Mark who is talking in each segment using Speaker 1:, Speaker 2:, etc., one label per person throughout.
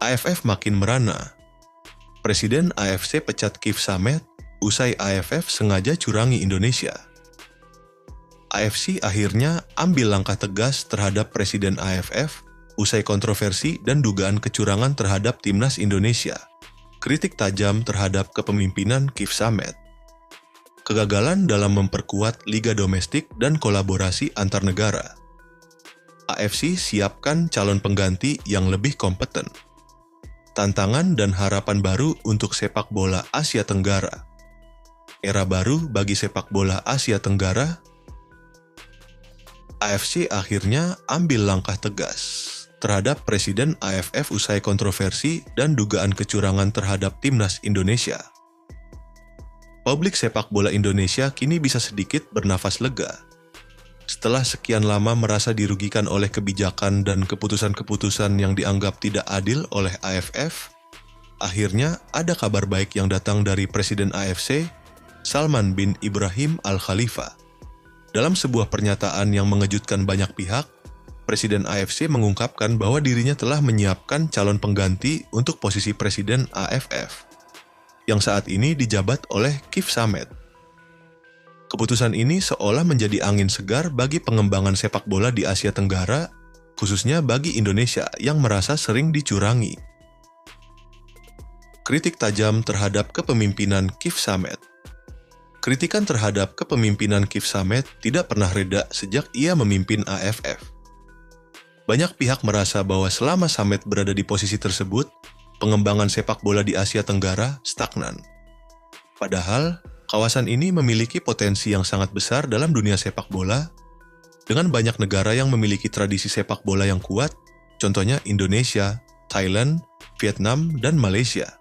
Speaker 1: AFF makin merana. Presiden AFC pecat Keith Samet usai AFF sengaja curangi Indonesia. AFC akhirnya ambil langkah tegas terhadap Presiden AFF usai kontroversi dan dugaan kecurangan terhadap Timnas Indonesia. Kritik tajam terhadap kepemimpinan Keith Samet. Kegagalan dalam memperkuat liga domestik dan kolaborasi antar negara. AFC siapkan calon pengganti yang lebih kompeten. Tantangan dan harapan baru untuk sepak bola Asia Tenggara. Era baru bagi sepak bola Asia Tenggara. AFC akhirnya ambil langkah tegas terhadap Presiden AFF usai kontroversi dan dugaan kecurangan terhadap Timnas Indonesia. Publik sepak bola Indonesia kini bisa sedikit bernafas lega. Setelah sekian lama merasa dirugikan oleh kebijakan dan keputusan-keputusan yang dianggap tidak adil oleh AFF, akhirnya ada kabar baik yang datang dari Presiden AFC, Salman bin Ibrahim Al Khalifa. Dalam sebuah pernyataan yang mengejutkan banyak pihak, Presiden AFC mengungkapkan bahwa dirinya telah menyiapkan calon pengganti untuk posisi Presiden AFF, yang saat ini dijabat oleh Keith Samet. Keputusan ini seolah menjadi angin segar bagi pengembangan sepak bola di Asia Tenggara, khususnya bagi Indonesia yang merasa sering dicurangi. Kritik tajam terhadap kepemimpinan Keith Samet. Kritikan terhadap kepemimpinan Keith Samet tidak pernah reda sejak ia memimpin AFF. Banyak pihak merasa bahwa selama Samet berada di posisi tersebut, pengembangan sepak bola di Asia Tenggara stagnan. Padahal, kawasan ini memiliki potensi yang sangat besar dalam dunia sepak bola, dengan banyak negara yang memiliki tradisi sepak bola yang kuat, contohnya Indonesia, Thailand, Vietnam, dan Malaysia.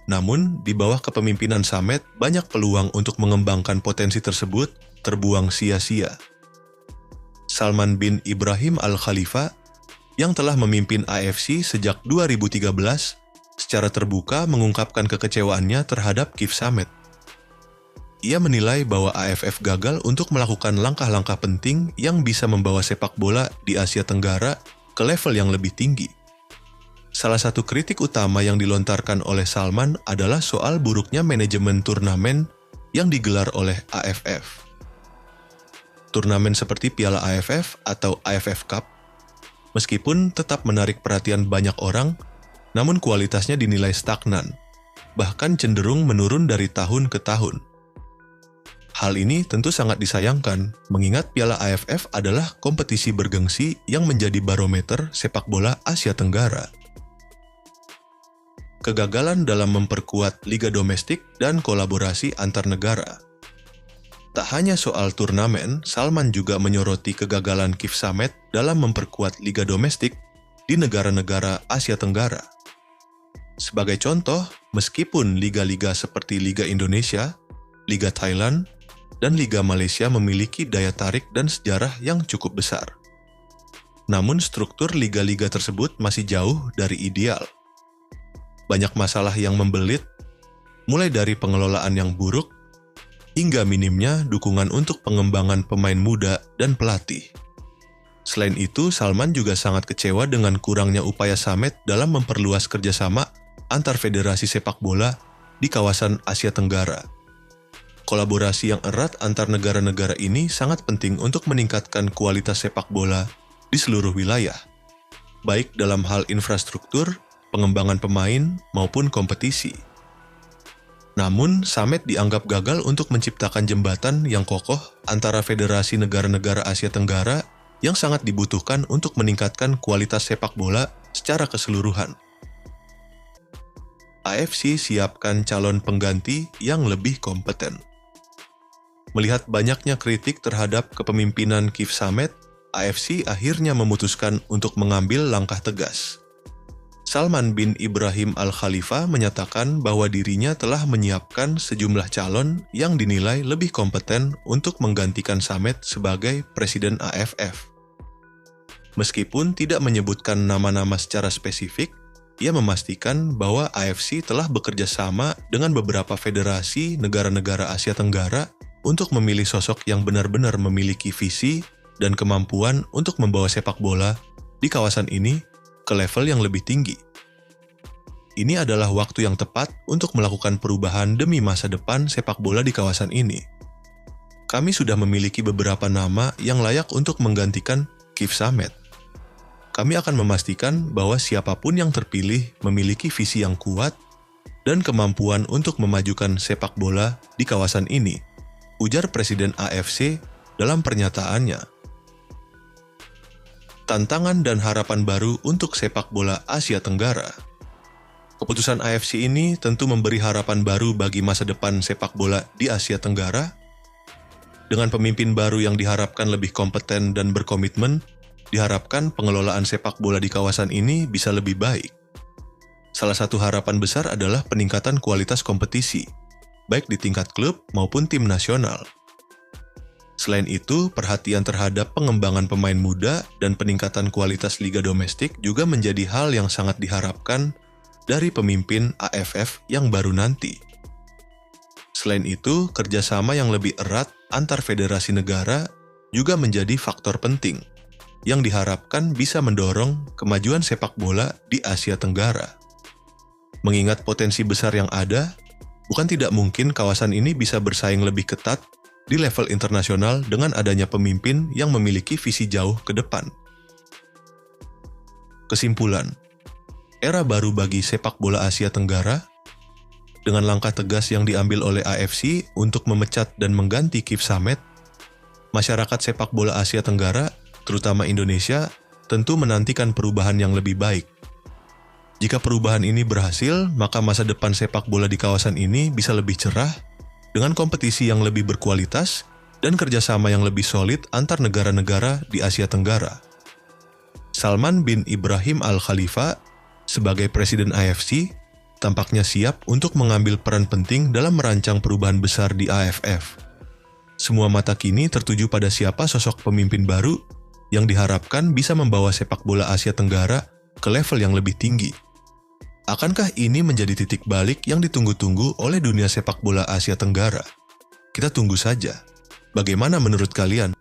Speaker 1: Namun, di bawah kepemimpinan Samet, banyak peluang untuk mengembangkan potensi tersebut terbuang sia-sia. Salman bin Ibrahim Al Khalifa, yang telah memimpin AFC sejak 2013, secara terbuka mengungkapkan kekecewaannya terhadap Keith Samet. Ia menilai bahwa AFF gagal untuk melakukan langkah-langkah penting yang bisa membawa sepak bola di Asia Tenggara ke level yang lebih tinggi. Salah satu kritik utama yang dilontarkan oleh Salman adalah soal buruknya manajemen turnamen yang digelar oleh AFF. Turnamen seperti Piala AFF atau AFF Cup, meskipun tetap menarik perhatian banyak orang, namun kualitasnya dinilai stagnan, bahkan cenderung menurun dari tahun ke tahun. Hal ini tentu sangat disayangkan, mengingat Piala AFF adalah kompetisi bergengsi yang menjadi barometer sepak bola Asia Tenggara. Kegagalan dalam memperkuat liga domestik dan kolaborasi antar negara. Tak hanya soal turnamen, Salman juga menyoroti kegagalan Keith Samet dalam memperkuat liga domestik di negara-negara Asia Tenggara. Sebagai contoh, meskipun liga-liga seperti Liga Indonesia, Liga Thailand, dan Liga Malaysia memiliki daya tarik dan sejarah yang cukup besar, namun struktur liga-liga tersebut masih jauh dari ideal. Banyak masalah yang membelit, mulai dari pengelolaan yang buruk, hingga minimnya dukungan untuk pengembangan pemain muda dan pelatih. Selain itu, Salman juga sangat kecewa dengan kurangnya upaya Samet dalam memperluas kerjasama antar federasi sepak bola di kawasan Asia Tenggara. Kolaborasi yang erat antar negara-negara ini sangat penting untuk meningkatkan kualitas sepak bola di seluruh wilayah, baik dalam hal infrastruktur, pengembangan pemain, maupun kompetisi. Namun, Samet dianggap gagal untuk menciptakan jembatan yang kokoh antara federasi negara-negara Asia Tenggara yang sangat dibutuhkan untuk meningkatkan kualitas sepak bola secara keseluruhan. AFC siapkan calon pengganti yang lebih kompeten. Melihat banyaknya kritik terhadap kepemimpinan Keith Samet, AFC akhirnya memutuskan untuk mengambil langkah tegas. Salman bin Ibrahim Al Khalifa menyatakan bahwa dirinya telah menyiapkan sejumlah calon yang dinilai lebih kompeten untuk menggantikan Samet sebagai Presiden AFF. Meskipun tidak menyebutkan nama-nama secara spesifik, ia memastikan bahwa AFC telah bekerja sama dengan beberapa federasi negara-negara Asia Tenggara untuk memilih sosok yang benar-benar memiliki visi dan kemampuan untuk membawa sepak bola di kawasan ini ke level yang lebih tinggi. Ini adalah waktu yang tepat untuk melakukan perubahan demi masa depan sepak bola di kawasan ini. Kami sudah memiliki beberapa nama yang layak untuk menggantikan Kif Samet. Kami akan memastikan bahwa siapapun yang terpilih memiliki visi yang kuat dan kemampuan untuk memajukan sepak bola di kawasan ini, ujar Presiden AFC dalam pernyataannya. Tantangan dan harapan baru untuk sepak bola Asia Tenggara. Keputusan AFC ini tentu memberi harapan baru bagi masa depan sepak bola di Asia Tenggara. Dengan pemimpin baru yang diharapkan lebih kompeten dan berkomitmen, diharapkan pengelolaan sepak bola di kawasan ini bisa lebih baik. Salah satu harapan besar adalah peningkatan kualitas kompetisi, baik di tingkat klub maupun tim nasional. Selain itu, perhatian terhadap pengembangan pemain muda dan peningkatan kualitas liga domestik juga menjadi hal yang sangat diharapkan dari pemimpin AFF yang baru nanti. Selain itu, kerjasama yang lebih erat antar federasi negara juga menjadi faktor penting yang diharapkan bisa mendorong kemajuan sepak bola di Asia Tenggara. Mengingat potensi besar yang ada, bukan tidak mungkin kawasan ini bisa bersaing lebih ketat di level internasional dengan adanya pemimpin yang memiliki visi jauh ke depan. Kesimpulan, era baru bagi sepak bola Asia Tenggara, dengan langkah tegas yang diambil oleh AFC untuk memecat dan mengganti Kif Samet, masyarakat sepak bola Asia Tenggara, terutama Indonesia, tentu menantikan perubahan yang lebih baik. Jika perubahan ini berhasil, maka masa depan sepak bola di kawasan ini bisa lebih cerah, dengan kompetisi yang lebih berkualitas dan kerjasama yang lebih solid antar negara-negara di Asia Tenggara. Salman bin Ibrahim Al Khalifa, sebagai Presiden AFC, tampaknya siap untuk mengambil peran penting dalam merancang perubahan besar di AFF. Semua mata kini tertuju pada siapa sosok pemimpin baru yang diharapkan bisa membawa sepak bola Asia Tenggara ke level yang lebih tinggi. Akankah ini menjadi titik balik yang ditunggu-tunggu oleh dunia sepak bola Asia Tenggara? Kita tunggu saja. Bagaimana menurut kalian?